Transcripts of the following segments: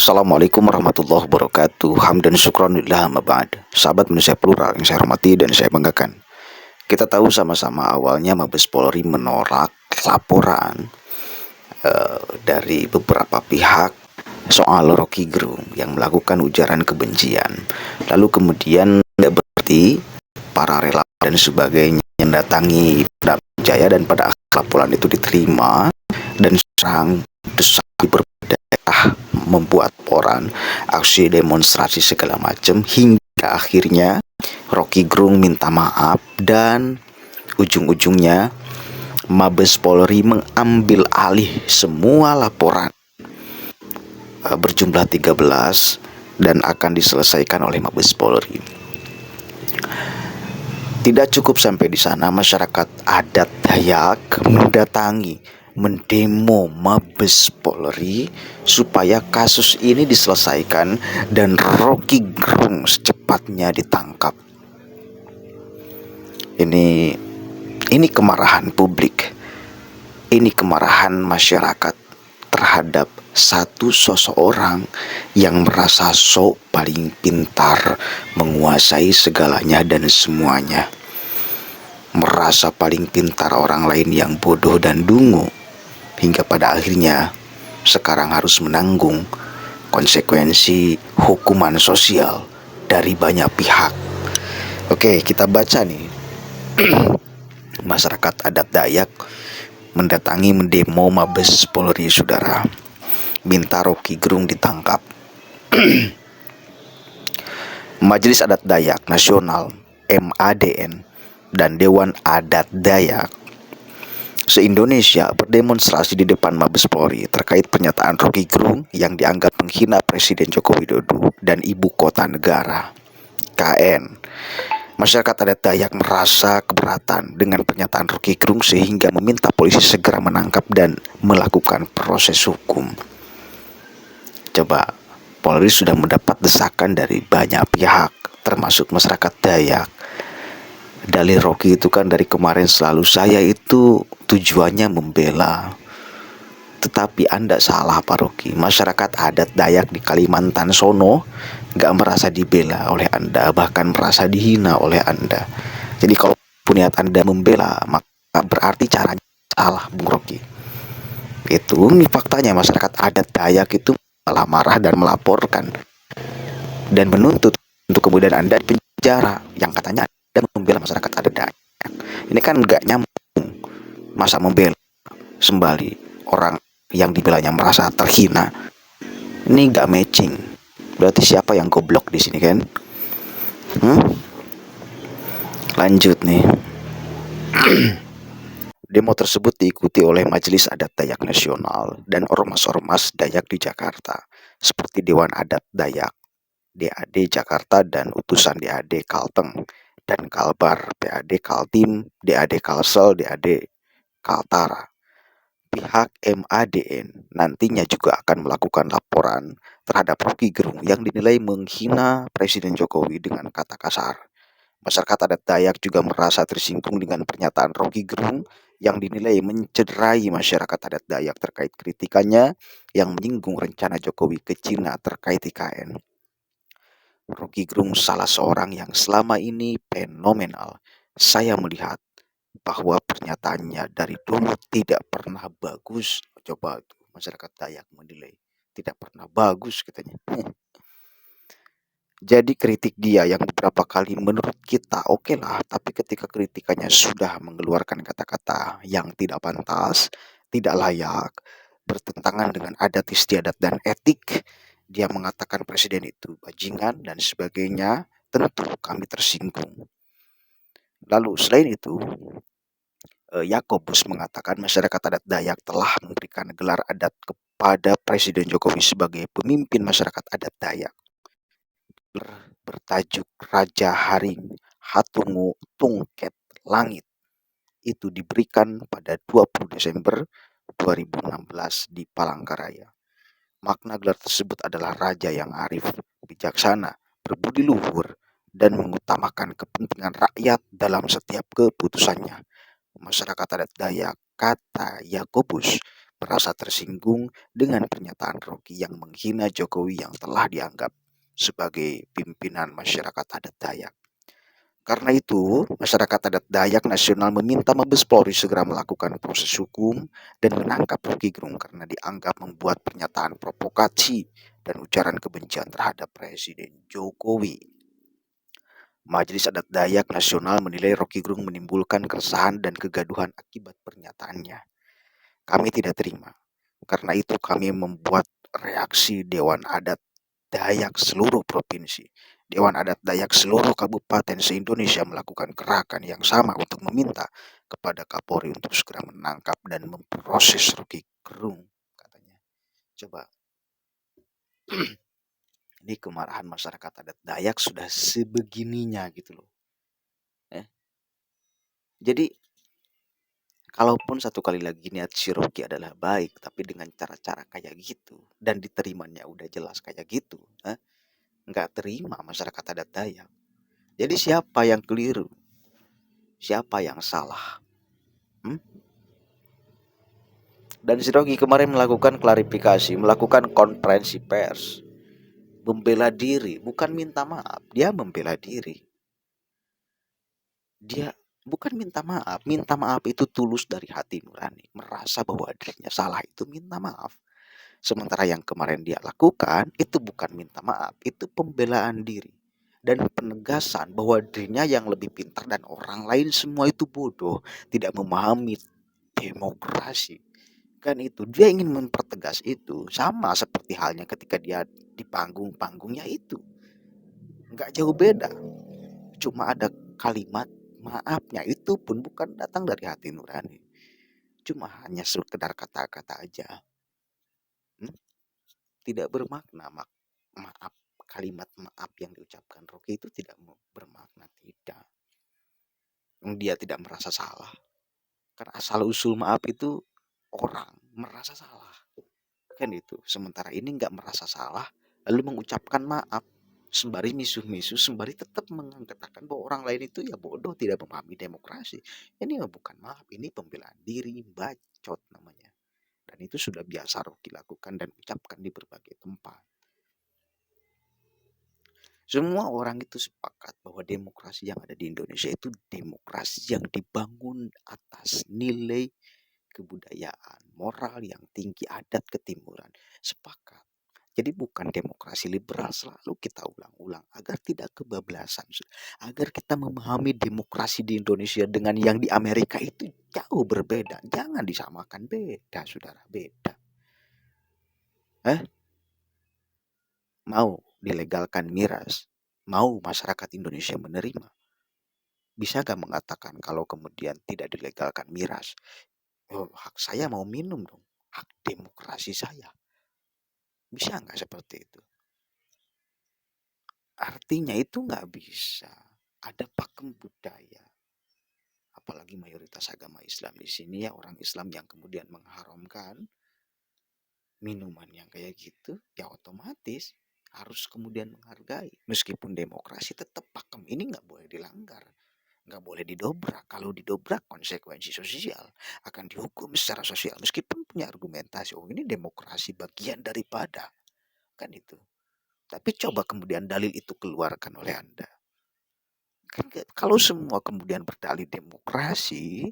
Assalamualaikum warahmatullahi wabarakatuh. Hamdan syukran lillah ma ba'd. Sahabat Indonesia Plural yang saya hormati dan saya banggakan. Kita tahu sama-sama awalnya Mabes Polri menolak laporan dari beberapa pihak soal Rocky Gerung yang melakukan ujaran kebencian. Lalu kemudian tidak berarti para relawan dan sebagainya mendatangi Polda Jaya, dan pada akhir laporan itu diterima dan serang desak di berbagai daerah, membuat laporan, aksi demonstrasi segala macam, hingga akhirnya Rocky Gerung minta maaf dan ujung-ujungnya Mabes Polri mengambil alih semua laporan berjumlah 13 dan akan diselesaikan oleh Mabes Polri. Tidak cukup sampai di sana, masyarakat adat Dayak mendatangi, mendemo Mabes Polri supaya kasus ini diselesaikan dan Rocky Gerung secepatnya ditangkap. Ini kemarahan publik, ini kemarahan masyarakat terhadap satu seseorang yang merasa sok paling pintar, menguasai segalanya dan semuanya, merasa paling pintar orang lain yang bodoh dan dungu, hingga pada akhirnya sekarang harus menanggung konsekuensi hukuman sosial dari banyak pihak. Oke, kita baca nih. Masyarakat adat Dayak mendatangi mendemo Mabes Polri, saudara, minta Rocky Gerung ditangkap. Majelis Adat Dayak Nasional MADN dan Dewan Adat Dayak se-Indonesia berdemonstrasi di depan Mabes Polri terkait pernyataan Rocky Gerung yang dianggap menghina Presiden Joko Widodo dan Ibu Kota Negara. KN. Masyarakat adat Dayak merasa keberatan dengan pernyataan Rocky Gerung sehingga meminta polisi segera menangkap dan melakukan proses hukum. Coba, Polri sudah mendapat desakan dari banyak pihak, termasuk masyarakat Dayak. Dalih Rocky itu kan dari kemarin selalu, saya itu tujuannya membela. Tetapi Anda salah, Pak Rocky. Masyarakat adat Dayak di Kalimantan sono gak merasa dibela oleh Anda, bahkan merasa dihina oleh Anda. Jadi kalau niat Anda membela, maka berarti caranya salah, Bung Rocky. Ini faktanya. Masyarakat adat Dayak itu malah marah dan melaporkan dan menuntut untuk kemudian Anda di penjara, yang katanya Anda membela masyarakat adat Dayak. Ini kan gak nyambung. Masa membela sembali orang yang dibelanya merasa terhina? Ini gak matching. Berarti siapa yang goblok di sini, kan? Lanjut nih. Demo tersebut diikuti oleh Majelis Adat Dayak Nasional dan ormas-ormas Dayak di Jakarta, seperti Dewan Adat Dayak DAD Jakarta dan utusan DAD Kalteng dan Kalbar, PAD Kaltim, DAD Kalsel, DAD Kaltara. Pihak MADN nantinya juga akan melakukan laporan terhadap Rocky Gerung yang dinilai menghina Presiden Jokowi dengan kata kasar. Masyarakat adat Dayak juga merasa tersinggung dengan pernyataan Rocky Gerung yang dinilai mencederai masyarakat adat Dayak terkait kritikannya yang menyinggung rencana Jokowi ke Cina terkait IKN. Rocky Gerung salah seorang yang selama ini fenomenal. Saya melihat bahwa pernyataannya dari dulu tidak pernah bagus. Coba tuh, masyarakat Dayak menilai tidak pernah bagus katanya. Jadi kritik dia yang beberapa kali menurut kita oke lah, tapi ketika kritikannya sudah mengeluarkan kata-kata yang tidak pantas, tidak layak, bertentangan dengan adat istiadat dan etik, dia mengatakan presiden itu bajingan dan sebagainya, tentu kami tersinggung. Lalu selain itu, Yakobus mengatakan masyarakat adat Dayak telah memberikan gelar adat kepada Presiden Jokowi sebagai pemimpin masyarakat adat Dayak. Bertajuk Raja Haring Hatungu Tungket Langit itu diberikan pada 20 Desember 2016 di Palangkaraya. Makna gelar tersebut adalah raja yang arif, bijaksana, berbudi luhur, dan mengutamakan kepentingan rakyat dalam setiap keputusannya. Masyarakat adat Dayak, kata Yakobus, merasa tersinggung dengan pernyataan Rocky yang menghina Jokowi yang telah dianggap sebagai pimpinan masyarakat adat Dayak. Karena itu, masyarakat adat Dayak Nasional meminta Mabes Polri segera melakukan proses hukum dan menangkap Rocky Gerung karena dianggap membuat pernyataan provokasi dan ujaran kebencian terhadap Presiden Jokowi. Majelis Adat Dayak Nasional menilai Rocky Gerung menimbulkan keresahan dan kegaduhan akibat pernyataannya. Kami tidak terima. Karena itu kami membuat reaksi Dewan Adat Dayak seluruh provinsi. Dewan Adat Dayak seluruh kabupaten se-Indonesia melakukan gerakan yang sama untuk meminta kepada Kapolri untuk segera menangkap dan memproses Rocky Gerung, katanya. Coba, ini kemarahan masyarakat adat Dayak sudah sebegininya gitu loh. Jadi kalaupun satu kali lagi niat si Rocky adalah baik, tapi dengan cara-cara kayak gitu dan diterimanya udah jelas kayak gitu, nggak terima masyarakat adat Dayak. Jadi siapa yang keliru? Siapa yang salah? Hmm? Dan si Rocky kemarin melakukan klarifikasi, melakukan konferensi pers, membela diri, bukan minta maaf, dia membela diri. Dia bukan minta maaf itu tulus dari hati nurani, merasa bahwa dirinya salah itu minta maaf. Sementara yang kemarin dia lakukan itu bukan minta maaf, itu pembelaan diri dan penegasan bahwa dirinya yang lebih pintar dan orang lain semua itu bodoh, tidak memahami demokrasi. Kan itu dia ingin mempertegas itu, sama seperti halnya ketika dia di panggungnya itu. Nggak jauh beda. Cuma ada kalimat maafnya itu pun bukan datang dari hati nurani. Cuma hanya sekedar kata-kata aja. Tidak bermakna maaf. Kalimat maaf yang diucapkan Rocky itu tidak bermakna, tidak. Dia tidak merasa salah. Karena asal usul maaf itu orang merasa salah. Kan itu. Sementara ini nggak merasa salah, lalu mengucapkan maaf. Sembari misuh-misuh, sembari tetap mengatakan bahwa orang lain itu ya bodoh, tidak memahami demokrasi. Ini bukan maaf, ini pembelaan diri, bacot namanya. Dan itu sudah biasa Rocky lakukan dan ucapkan di berbagai tempat. Semua orang itu sepakat bahwa demokrasi yang ada di Indonesia itu demokrasi yang dibangun atas nilai kebudayaan, moral yang tinggi, adat ketimuran. Sepakat. Jadi bukan demokrasi liberal, selalu kita ulang-ulang agar tidak kebablasan. Agar kita memahami demokrasi di Indonesia dengan yang di Amerika itu jauh berbeda. Jangan disamakan, beda saudara, beda. Mau dilegalkan miras, mau masyarakat Indonesia menerima. Bisa gak mengatakan kalau kemudian tidak dilegalkan miras, oh, hak saya mau minum dong, hak demokrasi saya. Bisa nggak seperti itu? Artinya itu nggak bisa. Ada pakem budaya. Apalagi mayoritas agama Islam di sini ya, orang Islam yang kemudian mengharamkan minuman yang kayak gitu, ya otomatis harus kemudian menghargai. Meskipun demokrasi tetap pakem ini nggak boleh dilanggar. Nggak boleh didobrak. Kalau didobrak konsekuensi sosial akan dihukum secara sosial. Meskipun punya argumentasi, oh ini demokrasi bagian daripada. Kan itu. Tapi coba kemudian dalil itu keluarkan oleh Anda. Kan kalau semua kemudian berdalih demokrasi,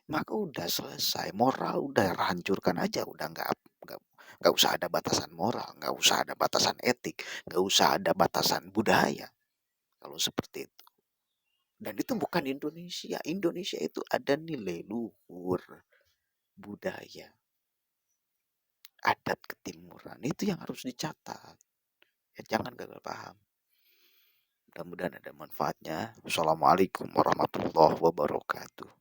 maka udah selesai. Moral udah hancurkan aja. Udah nggak usah ada batasan moral. Nggak usah ada batasan etik. Nggak usah ada batasan budaya. Kalau seperti itu. Dan itu bukan Indonesia. Indonesia itu ada nilai luhur, budaya, adat ketimuran. Itu yang harus dicatat. Ya, jangan gagal paham. Mudah-mudahan ada manfaatnya. Wassalamualaikum warahmatullahi wabarakatuh.